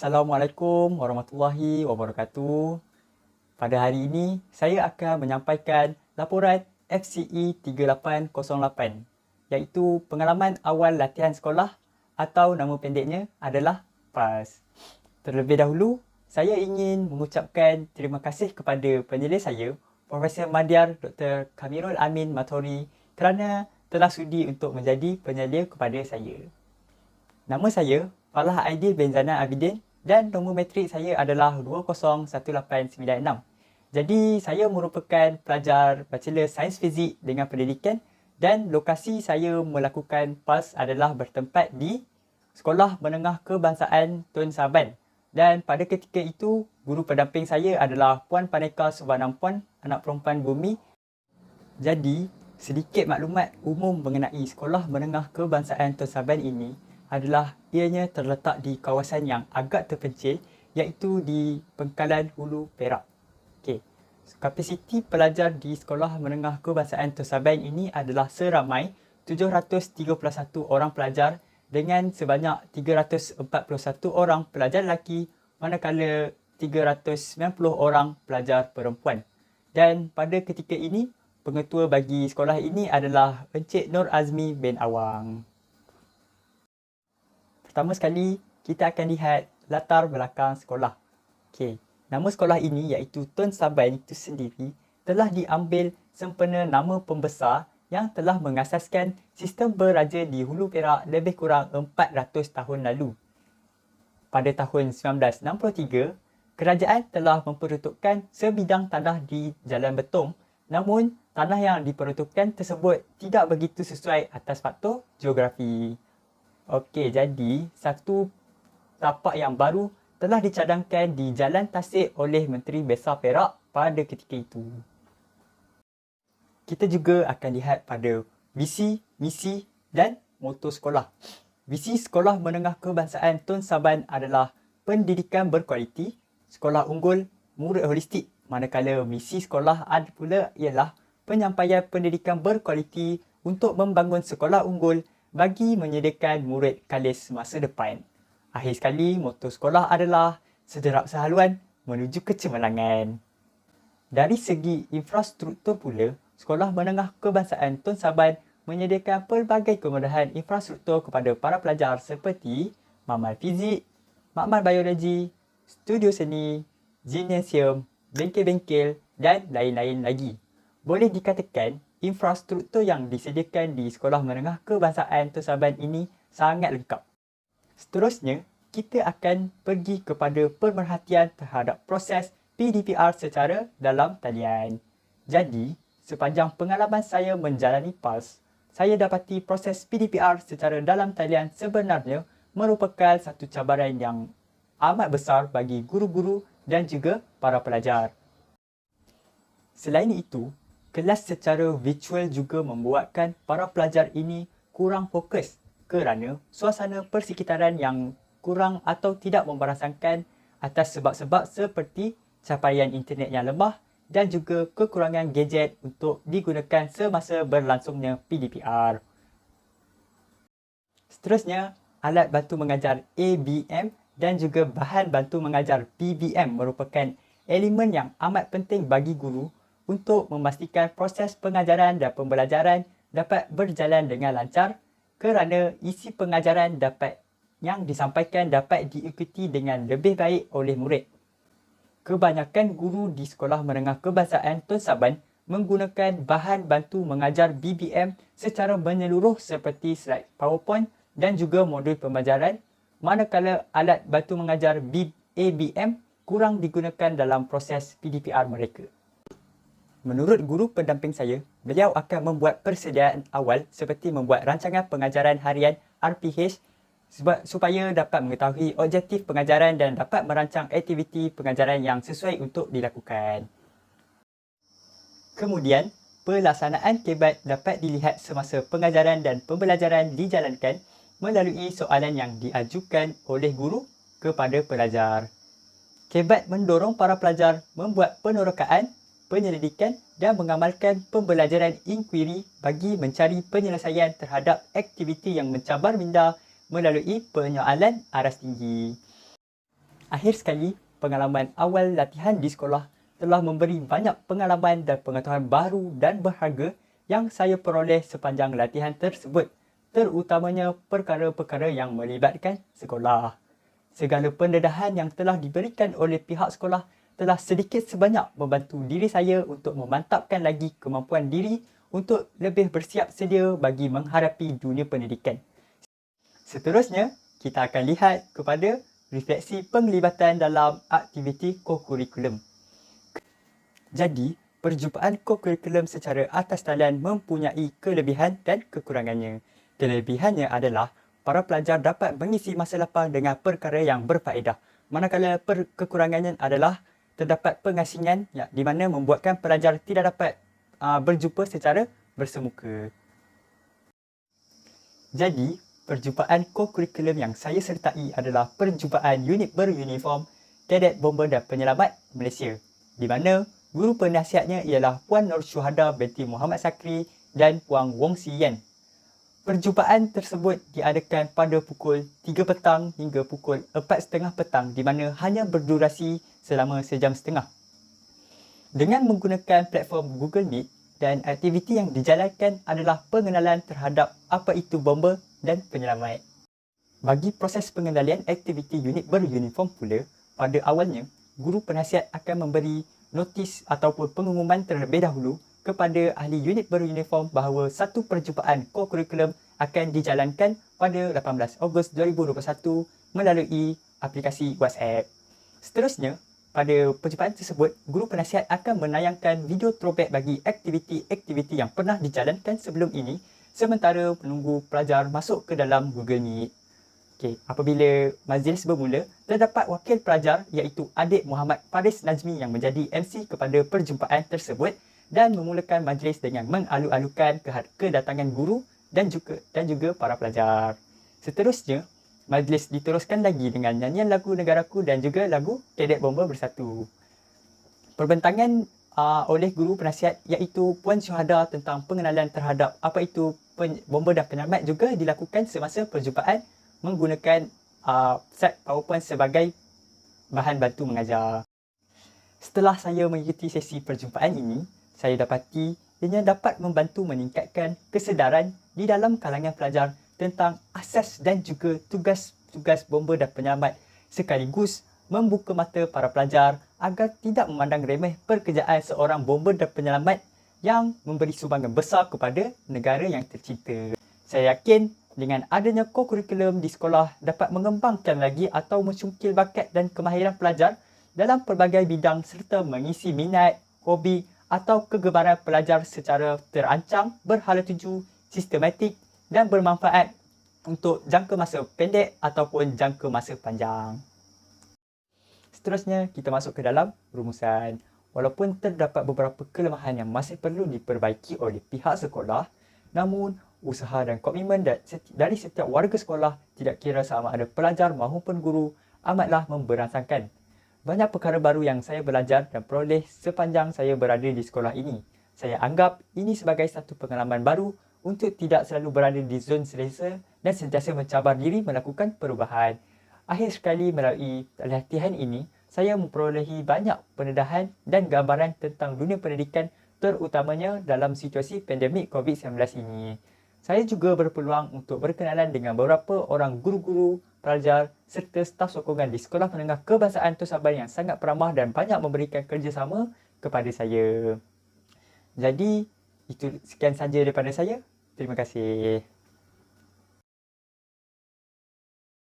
Assalamualaikum warahmatullahi wabarakatuh. Pada hari ini, saya akan menyampaikan laporan FCE 3808 iaitu pengalaman awal latihan sekolah atau nama pendeknya adalah PAS. Terlebih dahulu, saya ingin mengucapkan terima kasih kepada penyelih saya, Profesor Madya Dr. Kamirul Amin Matori kerana telah sudi untuk menjadi penyelih kepada saya. Nama saya Falah Aidil bin Zainal Abidin dan nombor matrik saya adalah 20186. Jadi saya merupakan pelajar Bachelor Sains Fizik dengan pendidikan dan lokasi saya melakukan PAS adalah bertempat di Sekolah Menengah Kebangsaan Tun Saban. Dan pada ketika itu, guru pendamping saya adalah Puan Paneka Subhanam Puan, anak perempuan Bumi. Jadi, sedikit maklumat umum mengenai Sekolah Menengah Kebangsaan Tun Saban ini adalah ianya terletak di kawasan yang agak terpencil iaitu di Pengkalan Hulu Perak. Okey. Kapasiti pelajar di Sekolah Menengah Kebangsaan Tun Saban ini adalah seramai 731 orang pelajar dengan sebanyak 341 orang pelajar lelaki manakala 390 orang pelajar perempuan. Dan pada ketika ini, pengetua bagi sekolah ini adalah Encik Nur Azmi bin Awang. Pertama sekali, kita akan lihat latar belakang sekolah. Okey, nama sekolah ini iaitu Tun Saban itu sendiri telah diambil sempena nama pembesar yang telah mengasaskan sistem beraja di Hulu Perak lebih kurang 400 tahun lalu. Pada tahun 1963, kerajaan telah memperuntukkan sebidang tanah di Jalan Betong, namun tanah yang diperuntukkan tersebut tidak begitu sesuai atas faktor geografi. Okey, jadi satu tapak yang baru telah dicadangkan di Jalan Tasik oleh Menteri Besar Perak pada ketika itu. Kita juga akan lihat pada visi, misi dan moto sekolah. Visi Sekolah Menengah Kebangsaan Tun Saban adalah pendidikan berkualiti, sekolah unggul, murid holistik. Manakala misi sekolah pula ialah penyampaian pendidikan berkualiti untuk membangun sekolah unggul bagi menyediakan murid kalis masa depan. Akhir sekali, moto sekolah adalah sederap sehaluan menuju kecemerlangan. Dari segi infrastruktur pula, Sekolah Menengah Kebangsaan Tun Saban menyediakan pelbagai kemudahan infrastruktur kepada para pelajar seperti makmal fizik, makmal biologi, studio seni, gimnasium, bengkel-bengkel dan lain-lain lagi. Boleh dikatakan, infrastruktur yang disediakan di Sekolah Menengah Kebangsaan Tun Saban ini sangat lengkap. Seterusnya, kita akan pergi kepada pemerhatian terhadap proses PDPR secara dalam talian. Jadi, sepanjang pengalaman saya menjalani PAS, saya dapati proses PDPR secara dalam talian sebenarnya merupakan satu cabaran yang amat besar bagi guru-guru dan juga para pelajar. Selain itu, kelas secara virtual juga membuatkan para pelajar ini kurang fokus kerana suasana persekitaran yang kurang atau tidak memberangsangkan atas sebab-sebab seperti capaian internet yang lemah dan juga kekurangan gadget untuk digunakan semasa berlangsungnya PDPR. Seterusnya, alat bantu mengajar ABM dan juga bahan bantu mengajar BBM merupakan elemen yang amat penting bagi guru untuk memastikan proses pengajaran dan pembelajaran dapat berjalan dengan lancar kerana isi pengajaran yang disampaikan dapat diikuti dengan lebih baik oleh murid. Kebanyakan guru di Sekolah Menengah Kebangsaan Tun Saban menggunakan bahan bantu mengajar BBM secara menyeluruh seperti slide PowerPoint dan juga modul pembelajaran, manakala alat bantu mengajar ABM kurang digunakan dalam proses PDPR mereka. Menurut guru pendamping saya, beliau akan membuat persediaan awal seperti membuat rancangan pengajaran harian RPH supaya dapat mengetahui objektif pengajaran dan dapat merancang aktiviti pengajaran yang sesuai untuk dilakukan. Kemudian, pelaksanaan KEBAT dapat dilihat semasa pengajaran dan pembelajaran dijalankan melalui soalan yang diajukan oleh guru kepada pelajar. KEBAT mendorong para pelajar membuat penerokaan, penyelidikan dan mengamalkan pembelajaran inquiry bagi mencari penyelesaian terhadap aktiviti yang mencabar minda melalui penyoalan aras tinggi. Akhir sekali, pengalaman awal latihan di sekolah telah memberi banyak pengalaman dan pengetahuan baru dan berharga yang saya peroleh sepanjang latihan tersebut, terutamanya perkara-perkara yang melibatkan sekolah. Segala pendedahan yang telah diberikan oleh pihak sekolah telah sedikit sebanyak membantu diri saya untuk memantapkan lagi kemampuan diri untuk lebih bersiap sedia bagi menghadapi dunia pendidikan. Seterusnya, kita akan lihat kepada refleksi penglibatan dalam aktiviti kokurikulum. Jadi, perjumpaan kokurikulum secara atas talian mempunyai kelebihan dan kekurangannya. Kelebihannya adalah para pelajar dapat mengisi masa lapang dengan perkara yang berfaedah. Manakala kekurangannya adalah terdapat pengasingan di mana membuatkan pelajar tidak dapat berjumpa secara bersemuka. Jadi, perjumpaan kokurikulum yang saya sertai adalah perjumpaan unit beruniform Kadet Bomber dan Penyelamat Malaysia, di mana guru penasihatnya ialah Puan Nur Syuhada binti Muhammad Sakri dan Puan Wong Si Yan. Perjumpaan tersebut diadakan pada pukul 3 petang hingga pukul 4.30 petang, di mana hanya berdurasi selama sejam setengah. Dengan menggunakan platform Google Meet dan aktiviti yang dijalankan adalah pengenalan terhadap apa itu bomber dan penyelamat. Bagi proses pengendalian aktiviti unit beruniform pula, pada awalnya, guru penasihat akan memberi notis ataupun pengumuman terlebih dahulu kepada ahli unit beruniform bahawa satu perjumpaan kokurikulum akan dijalankan pada 18 Ogos 2021 melalui aplikasi WhatsApp. Seterusnya, pada perjumpaan tersebut, guru penasihat akan menayangkan video throwback bagi aktiviti-aktiviti yang pernah dijalankan sebelum ini sementara menunggu pelajar masuk ke dalam Google Meet. Okey, apabila majlis bermula, terdapat wakil pelajar iaitu adik Muhammad Faris Najmi yang menjadi MC kepada perjumpaan tersebut dan memulakan majlis dengan mengalu-alukan kedatangan guru dan juga para pelajar. Seterusnya, majlis diteruskan lagi dengan nyanyian lagu Negaraku dan juga lagu Kadet Bomber Bersatu. Perbentangan oleh guru penasihat iaitu Puan Syuhada tentang pengenalan terhadap apa itu bomber dan penyelamat juga dilakukan semasa perjumpaan menggunakan set PowerPoint sebagai bahan bantu mengajar. Setelah saya mengikuti sesi perjumpaan ini, saya dapati ianya dapat membantu meningkatkan kesedaran di dalam kalangan pelajar tentang asas dan juga tugas-tugas bomber dan penyelamat, sekaligus membuka mata para pelajar agar tidak memandang remeh pekerjaan seorang bomber dan penyelamat yang memberi sumbangan besar kepada negara yang tercinta. Saya yakin dengan adanya kokurikulum di sekolah dapat mengembangkan lagi atau mencungkil bakat dan kemahiran pelajar dalam pelbagai bidang serta mengisi minat, hobi atau kegemaran pelajar secara terancang, berhala tuju, sistematik dan bermanfaat untuk jangka masa pendek ataupun jangka masa panjang. Seterusnya, kita masuk ke dalam rumusan. Walaupun terdapat beberapa kelemahan yang masih perlu diperbaiki oleh pihak sekolah, namun usaha dan komitmen dari setiap warga sekolah, tidak kira sama ada pelajar maupun guru, amatlah memberangsangkan. Banyak perkara baru yang saya belajar dan peroleh sepanjang saya berada di sekolah ini. Saya anggap ini sebagai satu pengalaman baru untuk tidak selalu berada di zon selesa dan sentiasa mencabar diri melakukan perubahan. Akhir sekali, melalui latihan ini, saya memperolehi banyak pendedahan dan gambaran tentang dunia pendidikan, terutamanya dalam situasi pandemik COVID-19 ini. Saya juga berpeluang untuk berkenalan dengan beberapa orang guru-guru, pelajar serta staf sokongan di Sekolah Menengah Kebangsaan Tun Saban yang sangat peramah dan banyak memberikan kerjasama kepada saya. Jadi, itu sekian saja daripada saya. Terima kasih.